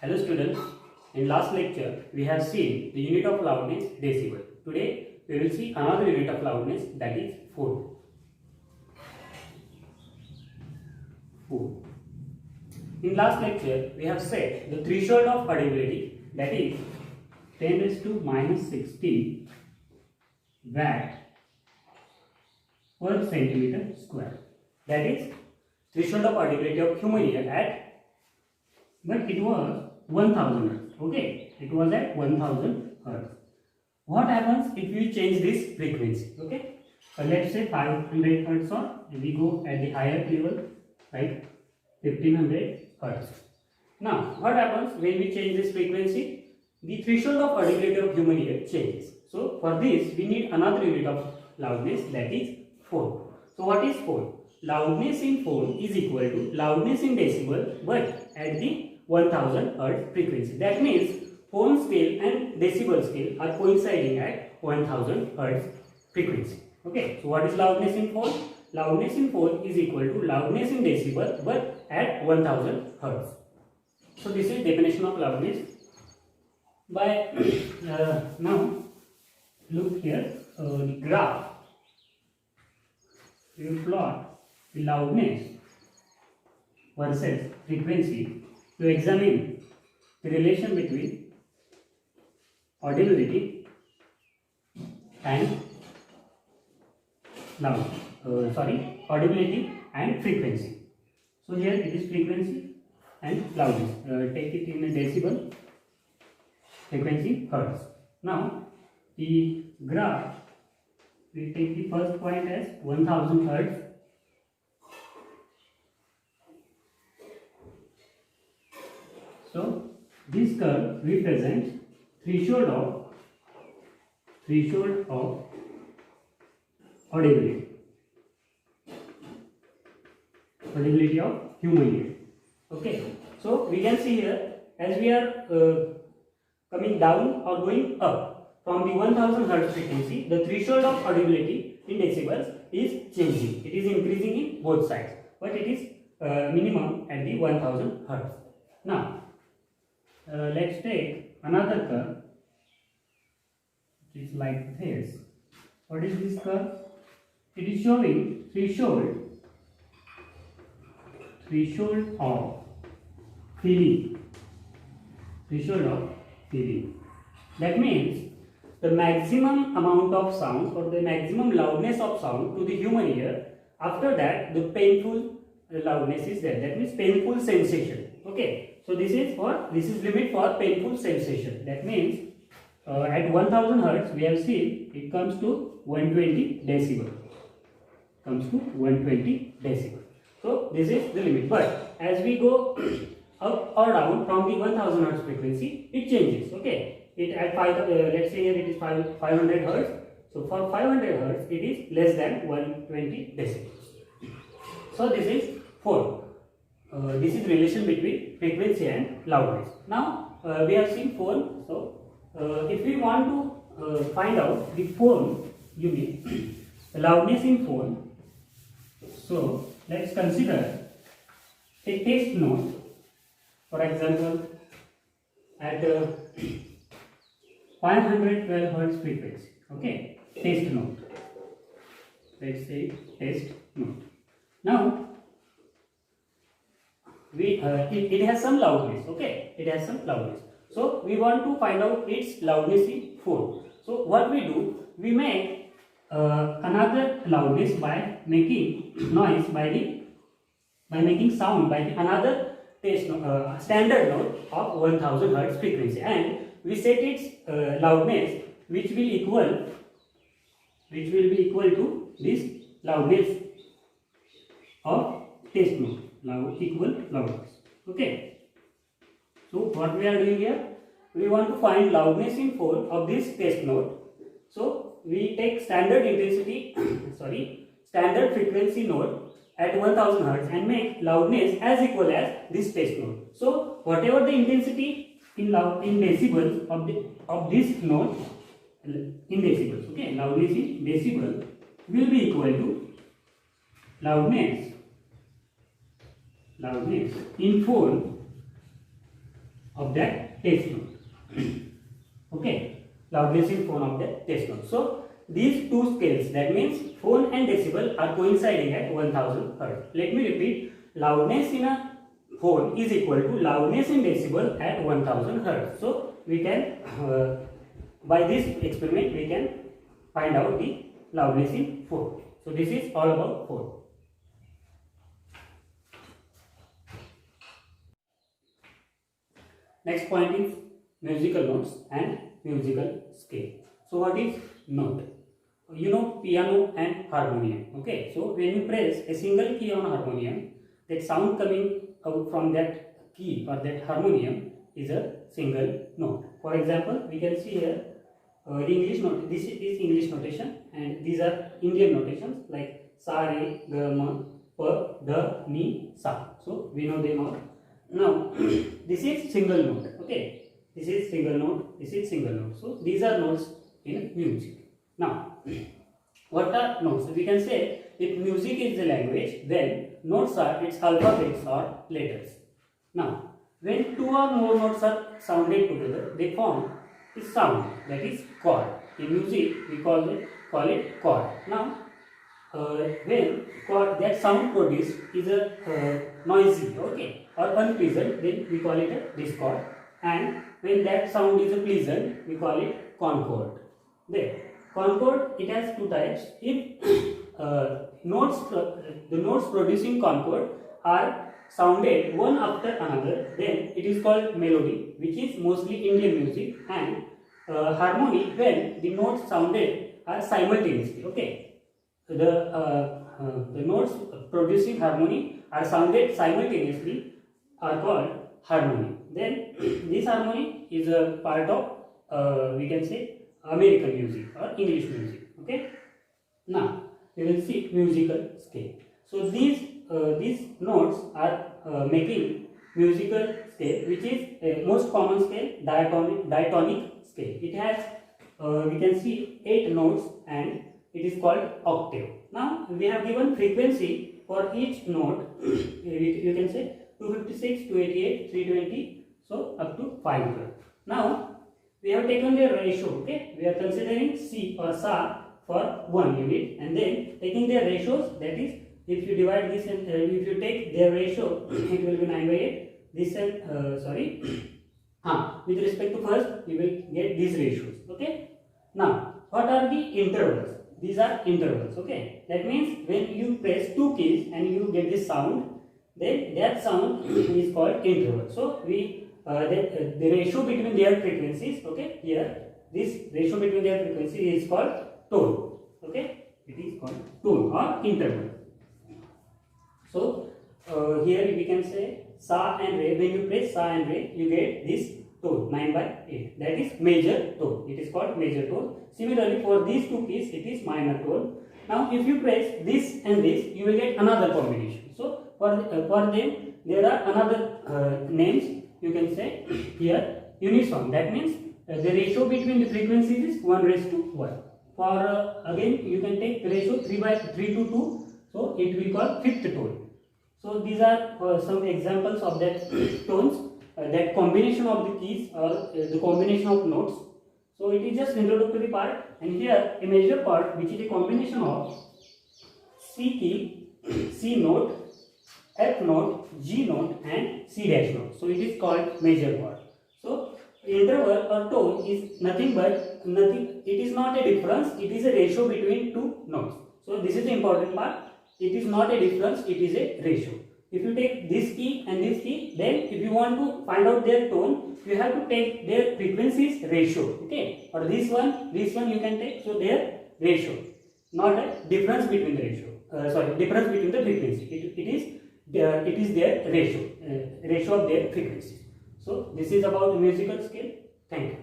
Hello students, in last lecture we have seen the unit of loudness decibel. Today we will see another unit of loudness, that is phone. In last lecture we have set the threshold of audibility, that is 10 raised to minus 16 watt per centimeter square. That is threshold of audibility of human ear but it was 1000 hertz. Okay, it was at 1000 hertz. What happens if you change this frequency? Okay, let's say 500 hertz, or we go at the higher level like 1500 hertz. Now, what happens when we change this frequency? The threshold of audibility of human ear changes. So, for this, we need another unit of loudness, that is phone. So, what is phone? Loudness in phone is equal to loudness in decibel, but at the 1000 hertz frequency. That means phone scale and decibel scale are coinciding at 1000 hertz frequency. Okay, so what is loudness in phone? Loudness in phone is equal to loudness in decibel but at 1000 hertz. So this is definition of loudness. By now look here, the graph. We will plot the loudness versus frequency to examine the relation between audibility and audibility and frequency. So here it is frequency and loudness. Take it in a decibel, frequency hertz. Now the graph, we take the first point as 1000 hertz. So this curve represents threshold of audibility of human ear. Okay, so we can see here, as we are coming down or going up from the 1000 hertz frequency, the threshold of audibility in decibels is changing. It is increasing in both sides, but it is minimum at the 1000 hertz. Now let's take another curve. It is like this. What is this curve? It is showing threshold of feeling. That means the maximum amount of sound or the maximum loudness of sound to the human ear. After that, the painful loudness is there. That means painful sensation. Okay, so this is limit for painful sensation. That means at 1000 hertz we have seen it comes to 120 decibel. So this is the limit. But as we go up or down from the 1000 hertz frequency, it changes. Okay, it at let's say here it is 500 hertz. So for 500 hertz it is less than 120 decibels. So this is 4. This is relation between frequency and loudness. Now we have seen phone. So if we want to find out the phone unit, the loudness in phone, so let's consider a test note. For example, at 512 hertz frequency. Okay, test note. Let's say test note. Now it has some loudness. Okay, it has some loudness. So we want to find out its loudness in phone. So what we do, we make another loudness by making noise by making sound by another test note, standard note of 1000 hertz frequency, and we set its loudness which will be equal to this loudness of test note. Equal loudness. Okay, so what we are doing here, we want to find loudness in phone of this test note. So we take standard intensity standard frequency note at 1000 hertz and make loudness as equal as this test note. So whatever the intensity in decibels of this note in decibels, okay, loudness in decibel will be equal to loudness in phone of that test note. Okay, loudness in phone of that test note. So these two scales, that means phone and decibel, are coinciding at 1000 Hz. Let me repeat, loudness in a phone is equal to loudness in decibel at 1000 Hz. So we can, by this experiment, we can find out the loudness in phone. So this is all about phone. Next point is musical notes and musical scale. So what is note? You know piano and harmonium. Okay, so when you press a single key on harmonium, that sound coming out from that key or that harmonium is a single note. For example, we can see here the English note. This is English notation, and these are Indian notations like sa, re, ga, ma, pa, da, ni, sa. So we know them all. Now this is single note. Okay, this is single note. This is single note. So these are notes in music. Now what are notes? We can say if music is the language, then notes are its alphabets or letters. Now when two or more notes are sounded together, they form a sound, that is chord. In music we call it chord. Now when chord, that sound produced is a noisy, okay, or unpleasant, then we call it a discord. And when that sound is a pleasant, we call it concord. There, concord, it has two types. If the notes producing concord are sounded one after another, then it is called melody, which is mostly Indian music, and harmony, when the notes sounded are simultaneously. Okay, the notes producing harmony are sounded simultaneously are called harmony. Then this harmony is a part of we can say American music or English music. Okay, now we will see musical scale. So these notes are making musical scale, which is most common scale, diatonic scale. It has we can see 8 notes and it is called octave. Now we have given frequency for each note. You can say 256, 288, 320, so up to 500. Now we have taken their ratio. Okay, we are considering C or Sa for 1 unit, and then taking their ratios, that is, if you divide this and if you take their ratio, it will be 9 by 8. This with respect to first, you will get these ratios. Okay. Now, what are the intervals? These are intervals. Okay. That means when you press 2 keys and you get this sound, then that sound is called interval. So we the ratio between their frequencies. Okay. Here, this ratio between their frequencies is called tone. Okay. It is called tone or interval. So here we can say Sa and Re. When you press Sa and Re, you get this tone 9 by 8. That is major tone. It is called major tone. Similarly, for these two keys, it is minor tone. Now, if you press this and this, you will get another combination. So for them, there are another names. You can say here unison. That means the ratio between the frequencies is 1:1. For again, you can take the ratio 3:2. So it will be called fifth tone. So these are some examples of that tones, that combination of the keys or the combination of notes. So it is just introductory part, and here a major part, which is a combination of C key, C note, F note, G note and C dash note. So it is called major part. So interval or tone is nothing but it is not a difference, it is a ratio between two notes. So this is the important part. It is not a difference, it is a ratio. If you take this key and this key, then if you want to find out their tone, you have to take their frequencies ratio. Okay, or this one you can take, so their ratio, not a difference between the ratio. Difference between the frequency. It is their ratio, ratio of their frequencies. So this is about the musical scale. Thank you.